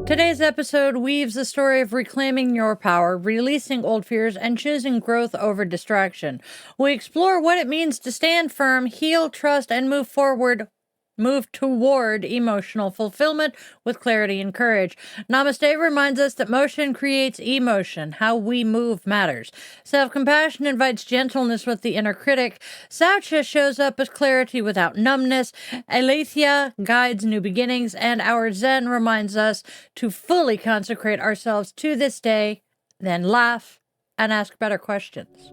Today's episode weaves the story of reclaiming your power, releasing old fears, and choosing growth over distraction. We explore what it means to stand firm, heal, trust, and move toward emotional fulfillment with clarity and courage. Namaste reminds us that motion creates emotion. How we move matters. Self-compassion invites gentleness with the inner critic. Saucha shows up as clarity without numbness. Eleithyia guides new beginnings. And our Zen reminds us to fully consecrate ourselves to this day, then laugh and ask better questions.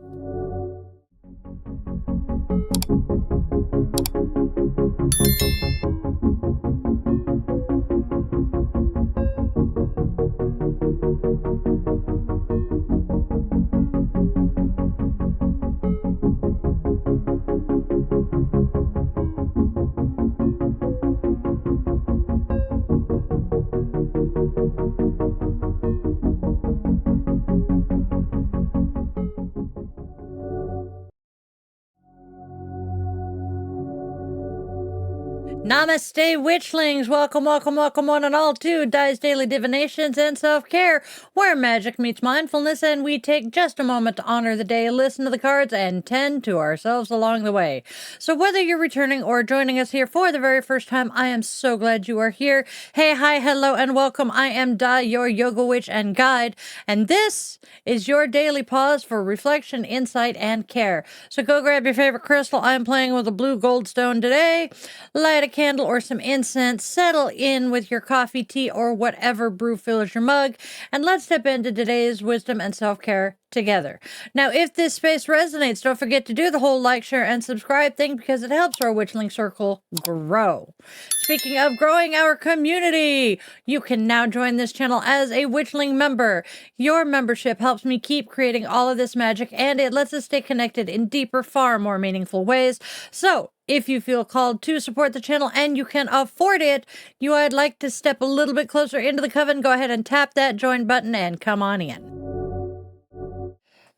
Namaste, witchlings! Welcome, welcome, welcome one and all to Daily Divinations and Self-Care, where magic meets mindfulness, and we take just a moment to honor the day, listen to the cards, and tend to ourselves along the way. So whether you're returning or joining us here for the very first time, I am so glad you are here. Hey, hi, hello, and welcome. I am Da, your yoga witch and guide, and this is your daily pause for reflection, insight, and care. So go grab your favorite crystal. I am playing with a blue gold stone today. Light a candle or some incense, settle in with your coffee, tea, or whatever brew fills your mug, and let's step into today's wisdom and self-care together. Now, if this space resonates, don't forget to do the whole like, share, and subscribe thing because it helps our witchling circle grow. Speaking of growing our community, you can now join this channel as a witchling member. Your membership helps me keep creating all of this magic, and it lets us stay connected in deeper, far more meaningful ways. So, if you feel called to support the channel and you can afford it, I'd like to step a little bit closer into the coven, go ahead and tap that join button and come on in.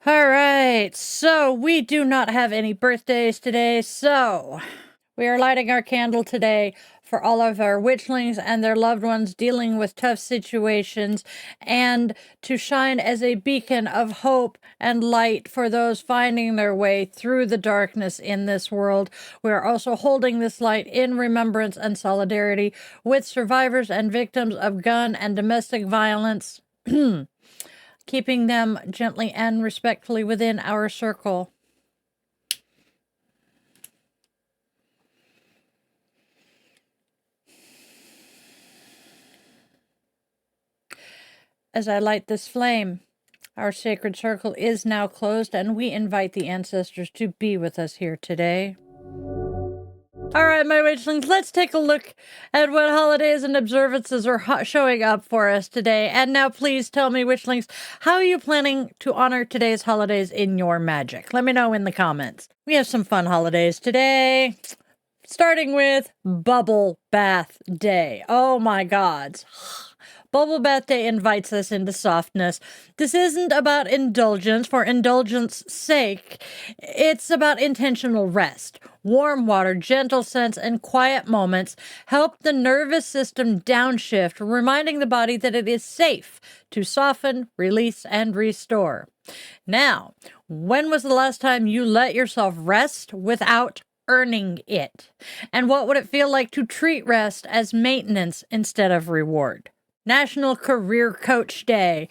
All right, so we do not have any birthdays today, so we are lighting our candle today for all of our witchlings and their loved ones dealing with tough situations, and to shine as a beacon of hope and light for those finding their way through the darkness in this world. We are also holding this light in remembrance and solidarity with survivors and victims of gun and domestic violence, keeping them gently and respectfully within our circle. As I light this flame, our sacred circle is now closed, and we invite the ancestors to be with us here today. All right, my witchlings, let's take a look at what holidays and observances are showing up for us today. And now please tell me, witchlings, how are you planning to honor today's holidays in your magic? Let me know in the comments. We have some fun holidays today, starting with Bubble Bath Day. Oh my gods. Bubble Bath Day invites us into softness. This isn't about indulgence for indulgence's sake. It's about intentional rest. Warm water, gentle scents, and quiet moments help the nervous system downshift, reminding the body that it is safe to soften, release, and restore. Now, when was the last time you let yourself rest without earning it? And what would it feel like to treat rest as maintenance instead of reward? National Career Coach Day.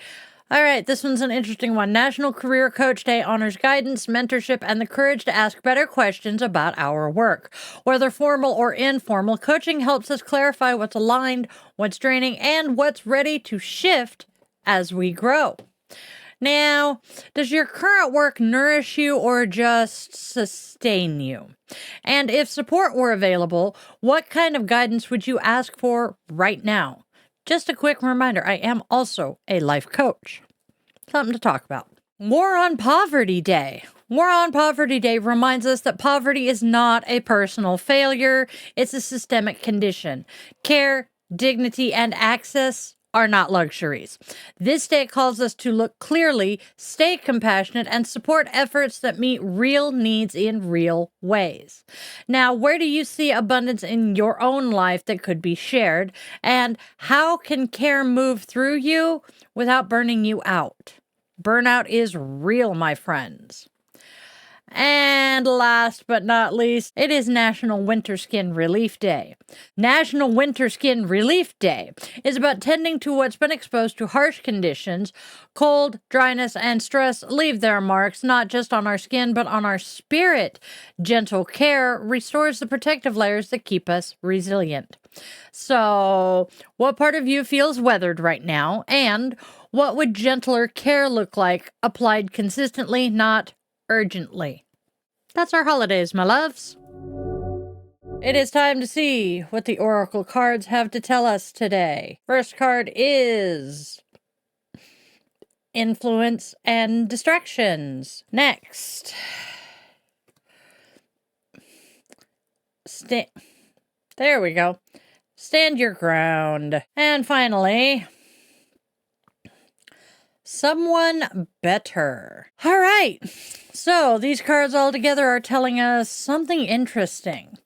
All right, this one's an interesting one. National Career Coach Day honors guidance, mentorship, and the courage to ask better questions about our work. Whether formal or informal, coaching helps us clarify what's aligned, what's draining, and what's ready to shift as we grow. Now, does your current work nourish you or just sustain you? And if support were available, what kind of guidance would you ask for right now? Just a quick reminder, I am also a life coach. Something to talk about. War on Poverty Day. War on Poverty Day reminds us that poverty is not a personal failure. It's a systemic condition. Care, dignity, and access are not luxuries. This day calls us to look clearly, stay compassionate, and support efforts that meet real needs in real ways. Now, where do you see abundance in your own life that could be shared? And how can care move through you without burning you out? Burnout is real, my friends. And last but not least, it is National Winter Skin Relief Day. National Winter Skin Relief Day is about tending to what's been exposed to harsh conditions. Cold, dryness, and stress leave their marks not just on our skin, but on our spirit. Gentle care restores the protective layers that keep us resilient. So, what part of you feels weathered right now? And what would gentler care look like applied consistently, not urgently? That's our holidays, my loves. It is time to see what the oracle cards have to tell us today. First card is influence and distractions. Next, there we go. Stand your ground. And finally, someone better. All right. So these cards all together are telling us something interesting.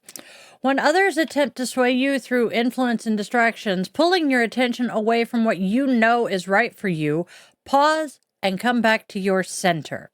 When others attempt to sway you through influence and distractions, pulling your attention away from what you know is right for you, pause and come back to your center.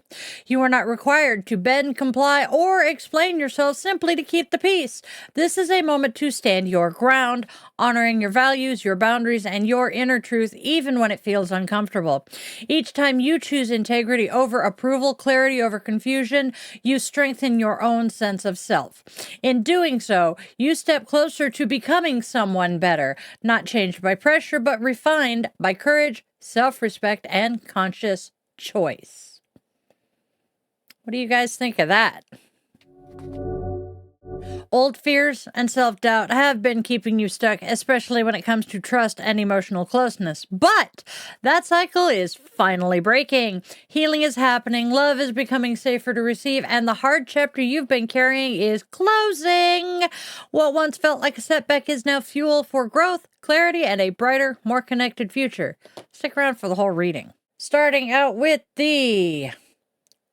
You are not required to bend, comply, or explain yourself simply to keep the peace. This is a moment to stand your ground, honoring your values, your boundaries, and your inner truth, even when it feels uncomfortable. Each time you choose integrity over approval, clarity over confusion, you strengthen your own sense of self. In doing so, you step closer to becoming someone better, not changed by pressure, but refined by courage, self-respect, and conscious choice. What do you guys think of that? Old fears and self-doubt have been keeping you stuck, especially when it comes to trust and emotional closeness. But that cycle is finally breaking. Healing is happening, love is becoming safer to receive, and the hard chapter you've been carrying is closing. What once felt like a setback is now fuel for growth, clarity, and a brighter, more connected future. Stick around for the whole reading. Starting out with the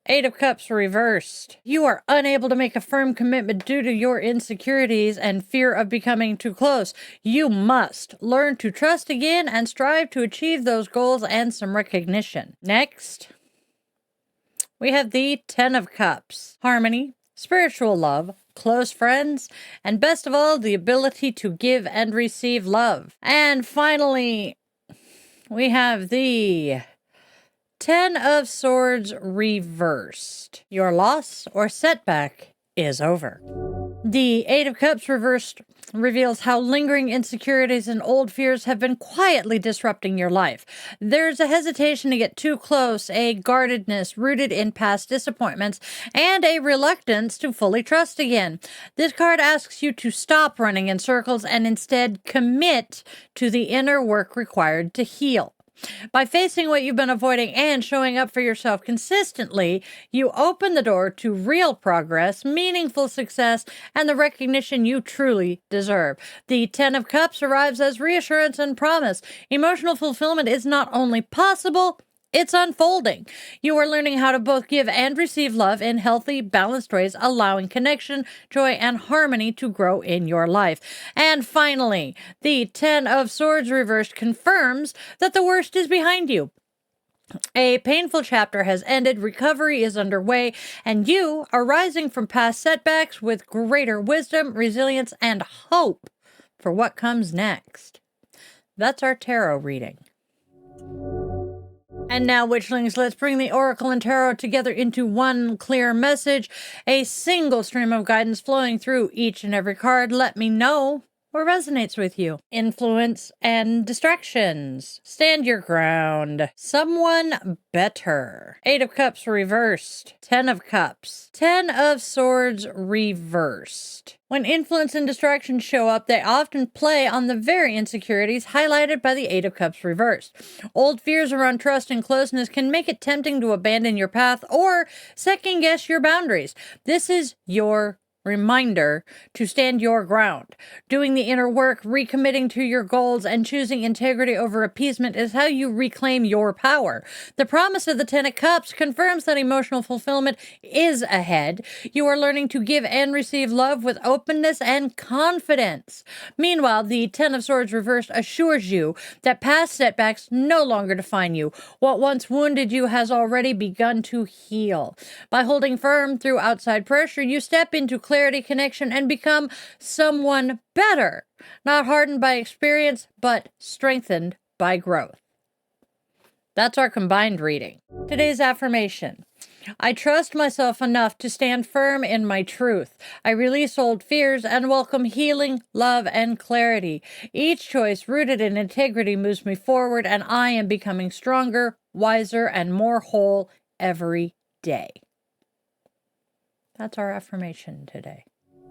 Eight of Cups reversed. You are unable to make a firm commitment due to your insecurities and fear of becoming too close. You must learn to trust again and strive to achieve those goals and some recognition. Next, we have the Ten of Cups. Harmony, spiritual love, close friends, and best of all, the ability to give and receive love. And finally, we have the Ten of Swords reversed. Your loss or setback is over. The Eight of Cups reversed reveals how lingering insecurities and old fears have been quietly disrupting your life. There's a hesitation to get too close, a guardedness rooted in past disappointments, and a reluctance to fully trust again. This card asks you to stop running in circles and instead commit to the inner work required to heal. By facing what you've been avoiding and showing up for yourself consistently, you open the door to real progress, meaningful success, and the recognition you truly deserve. The Ten of Cups arrives as reassurance and promise. Emotional fulfillment is not only possible, it's unfolding. You are learning how to both give and receive love in healthy, balanced ways, allowing connection, joy, and harmony to grow in your life. And finally, the Ten of Swords reversed confirms that the worst is behind you. A painful chapter has ended, recovery is underway, and you are rising from past setbacks with greater wisdom, resilience, and hope for what comes next. That's our tarot reading. And now, Witchlings, let's bring the Oracle and Tarot together into one clear message, a single stream of guidance flowing through each and every card. Let me know what resonates with you. Influence and distractions. Stand your ground. Someone better. Eight of Cups reversed. Ten of Cups. Ten of Swords reversed. When influence and distractions show up, they often play on the very insecurities highlighted by the Eight of Cups reversed. Old fears around trust and closeness can make it tempting to abandon your path or second-guess your boundaries. This is your reminder to stand your ground. Doing the inner work, recommitting to your goals, and choosing integrity over appeasement is how you reclaim your power. The promise of the Ten of Cups confirms that emotional fulfillment is ahead. You are learning to give and receive love with openness and confidence. Meanwhile, the Ten of Swords reversed assures you that past setbacks no longer define you. What once wounded you has already begun to heal. By holding firm through outside pressure, you step into clarity, connection, and become someone better. Not hardened by experience, but strengthened by growth. That's our combined reading. Today's affirmation. I trust myself enough to stand firm in my truth. I release old fears and welcome healing, love, and clarity. Each choice rooted in integrity moves me forward, and I am becoming stronger, wiser, and more whole every day. That's our affirmation today.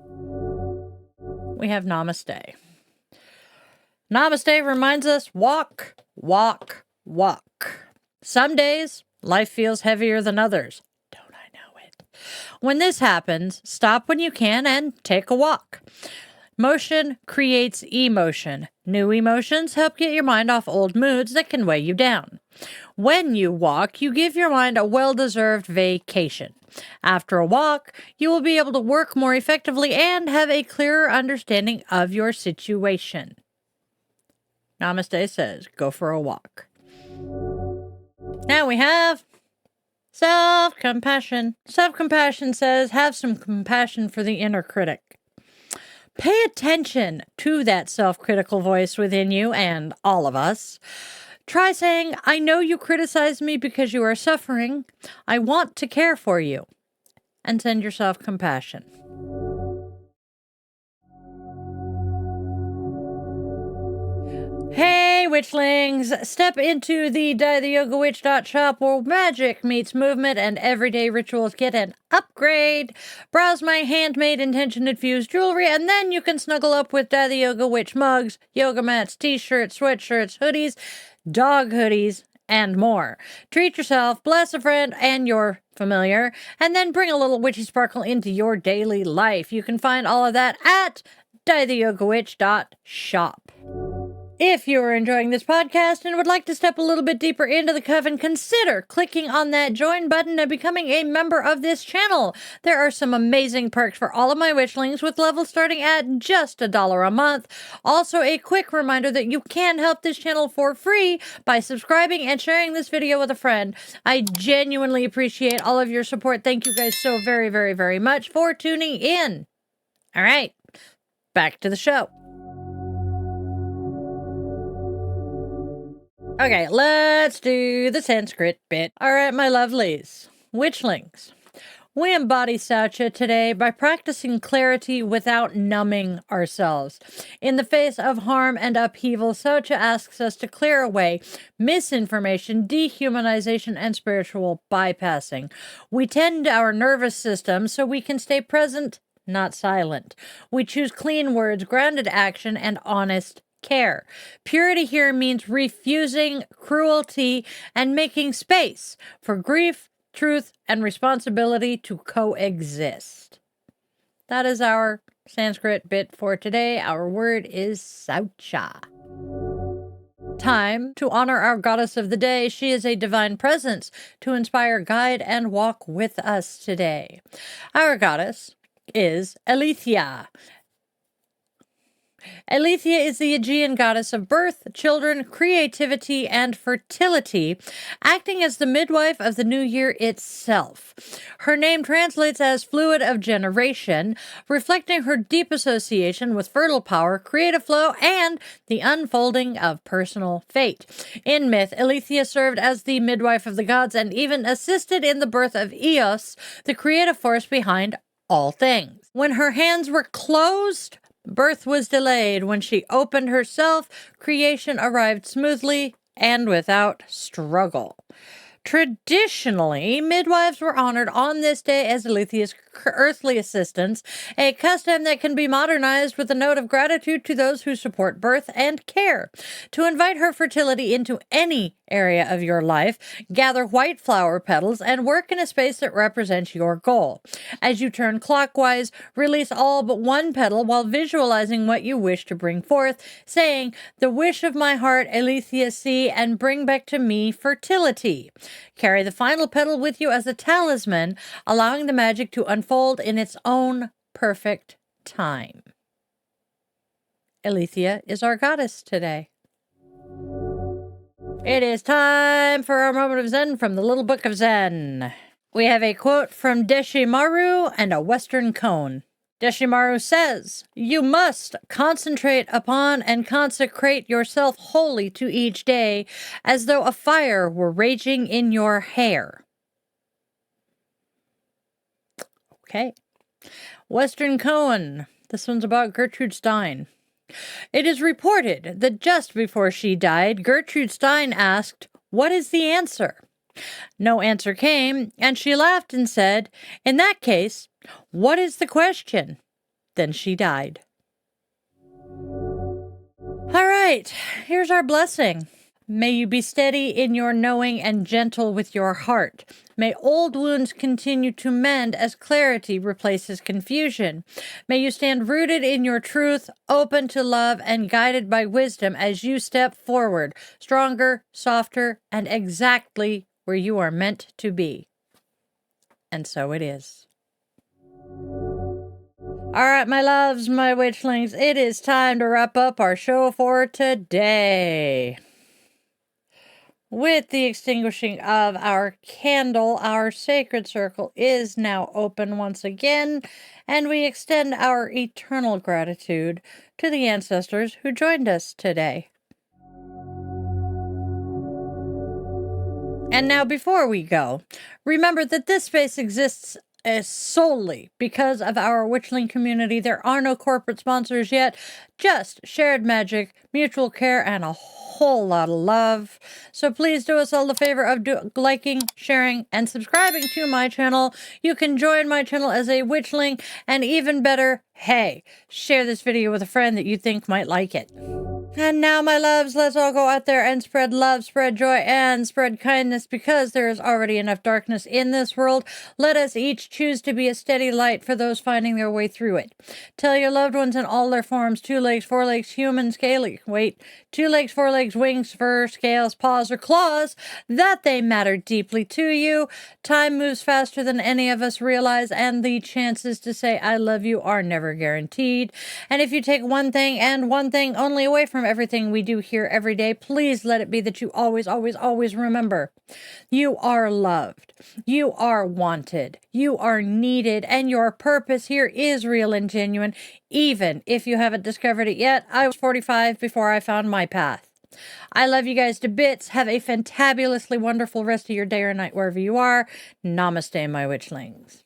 We have Namaste. Namaste reminds us, walk, walk, walk. Some days, life feels heavier than others. Don't I know it? When this happens, stop when you can and take a walk. Motion creates emotion. New emotions help get your mind off old moods that can weigh you down. When you walk, you give your mind a well-deserved vacation. After a walk, you will be able to work more effectively and have a clearer understanding of your situation. Namaste says, go for a walk. Now we have self-compassion. Self-compassion says, have some compassion for the inner critic. Pay attention to that self-critical voice within you and all of us. Try saying, I know you criticize me because you are suffering. I want to care for you. And send yourself compassion. Hey, witchlings! Step into the DtYW shop where magic meets movement and everyday rituals get an upgrade. Browse my handmade intention-infused jewelry, and then you can snuggle up with DtYW mugs, yoga mats, t-shirts, sweatshirts, hoodies, dog hoodies, and more. Treat yourself, bless a friend and your familiar, and then bring a little witchy sparkle into your daily life. You can find all of that at DtYW.shop. If you are enjoying this podcast and would like to step a little bit deeper into the coven, consider clicking on that join button and becoming a member of this channel. There are some amazing perks for all of my witchlings with levels starting at just $1 a month. Also, a quick reminder that you can help this channel for free by subscribing and sharing this video with a friend. I genuinely appreciate all of your support. Thank you guys so very, very, very much for tuning in. All right, back to the show. Okay, let's do the Sanskrit bit. All right, my lovelies, witchlings. We embody Saucha today by practicing clarity without numbing ourselves. In the face of harm and upheaval, Saucha asks us to clear away misinformation, dehumanization, and spiritual bypassing. We tend our nervous system so we can stay present, not silent. We choose clean words, grounded action, and honest care. Purity here means refusing cruelty and making space for grief, truth, and responsibility to coexist. That is our Sanskrit bit for today. Our word is Saucha. Time to honor our goddess of the day. She is a divine presence to inspire, guide, and walk with us today. Our goddess is Eleithyia. Eleithyia is the Aegean goddess of birth, children, creativity, and fertility, acting as the midwife of the new year itself. Her name translates as fluid of generation, reflecting her deep association with fertile power, creative flow, and the unfolding of personal fate. In myth, Eleithyia served as the midwife of the gods and even assisted in the birth of Eos, the creative force behind all things. When her hands were closed, birth was delayed. When she opened herself, creation arrived smoothly and without struggle. Traditionally, midwives were honored on this day as Eleithyia's earthly assistants, a custom that can be modernized with a note of gratitude to those who support birth and care. To invite her fertility into any area of your life, gather white flower petals and work in a space that represents your goal. As you turn clockwise, release all but one petal while visualizing what you wish to bring forth, saying, "The wish of my heart, Eleithyia, see and bring back to me fertility." Carry the final petal with you as a talisman, allowing the magic to unfold in its own perfect time. Eleithyia is our goddess today. It is time for our moment of Zen from the Little Book of Zen. We have a quote from Deshimaru and a Western koan. Deshimaru says, "You must concentrate upon and consecrate yourself wholly to each day, as though a fire were raging in your hair." Okay. Western koan. This one's about Gertrude Stein. It is reported that just before she died, Gertrude Stein asked, "What is the answer?" No answer came, and she laughed and said, "In that case, what is the question?" Then she died. All right, here's our blessing. May you be steady in your knowing and gentle with your heart. May old wounds continue to mend as clarity replaces confusion. May you stand rooted in your truth, open to love, and guided by wisdom as you step forward, stronger, softer, and exactly where you are meant to be. And so it is. All right, my loves, my witchlings, it is time to wrap up our show for today. With the extinguishing of our candle, our sacred circle is now open once again, and we extend our eternal gratitude to the ancestors who joined us today. And now, before we go, remember that this space exists solely because of our witchling community. There are no corporate sponsors yet, just shared magic, mutual care, and a whole lot of love. So please do us all the favor of liking, sharing, and subscribing to my channel. You can join my channel as a witchling, and even better, hey, share this video with a friend that you think might like it. And now, my loves, let's all go out there and spread love, spread joy, and spread kindness, because there is already enough darkness in this world. Let us each choose to be a steady light for those finding their way through it. Tell your loved ones in all their forms, 2 legs, 4 legs, human, scaly, 2 legs, 4 legs, wings, fur, scales, paws, or claws, that they matter deeply to you. Time moves faster than any of us realize, and the chances to say I love you are never guaranteed. And if you take one thing and one thing only away from everything we do here every day, please let it be that you always, always, always remember you are loved, you are wanted, you are needed, and your purpose here is real and genuine, even if you haven't discovered it yet. I was 45 before I found my path. I love you guys to bits. Have a fantabulously wonderful rest of your day or night wherever you are. Namaste, my witchlings.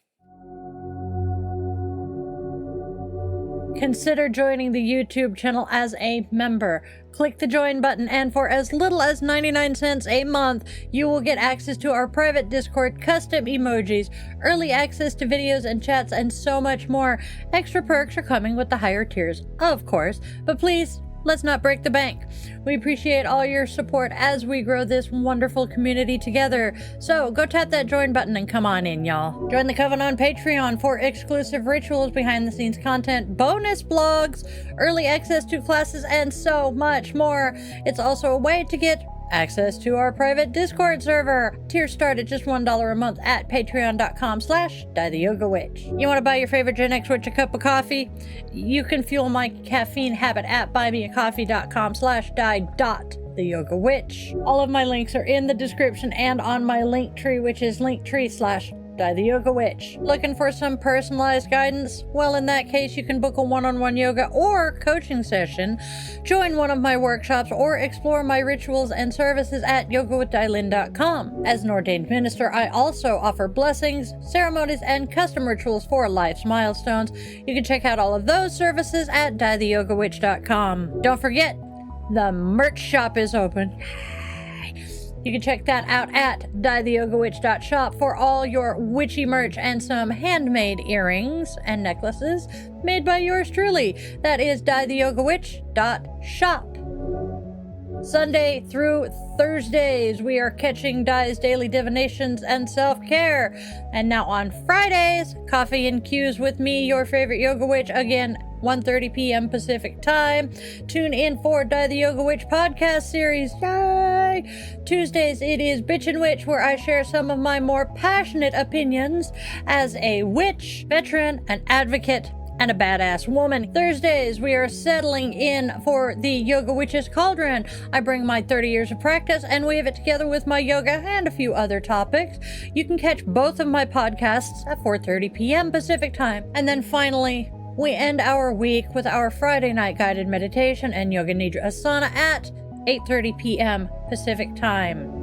Consider joining the YouTube channel as a member. Click the join button, and for as little as 99 cents a month, you will get access to our private Discord, custom emojis, early access to videos and chats, and so much more. Extra perks are coming with the higher tiers, of course, but please, let's not break the bank. We appreciate all your support as we grow this wonderful community together. So go tap that join button and come on in, y'all. Join the Coven on Patreon for exclusive rituals, behind the scenes content, bonus blogs, early access to classes, and so much more. It's also a way to get access to our private Discord server. Tiers start at just $1 a month at patreon.com/DtYW. You want to buy your favorite Gen X witch a cup of coffee? You can fuel my caffeine habit at buymeacoffee.com/die.TheYogaWitch. All of my links are in the description and on my link tree, which is linktree/DtYW. Looking for some personalized guidance? Well, in that case, you can book a one-on-one yoga or coaching session, join one of my workshops, or explore my rituals and services at yogawithdylin.com. As an ordained minister, I also offer blessings, ceremonies, and custom rituals for life's milestones. You can check out all of those services at DtYWwitch.com. Don't forget, the merch shop is open. You can check that out at DtYWwitch.shop for all your witchy merch and some handmade earrings and necklaces made by yours truly. That is DtYWWitch.shop. Sunday through Thursdays, we are catching Di's Daily Divinations and Self-Care. And now on Fridays, Coffee and Cues with me, your favorite yoga witch, again, 1:30 p.m. Pacific time. Tune in for Di the Yoga Witch podcast series. Yay! Tuesdays, it is Bitchin Witch, where I share some of my more passionate opinions as a witch, veteran, an advocate, and a badass woman. Thursdays, we are settling in for the Yoga Witch's Cauldron. I bring my 30 years of practice and weave it together with my yoga and a few other topics. You can catch both of my podcasts at 4:30 p.m. Pacific time. And then finally, we end our week with our Friday night guided meditation and yoga nidra asana at 8:30 p.m. Pacific time.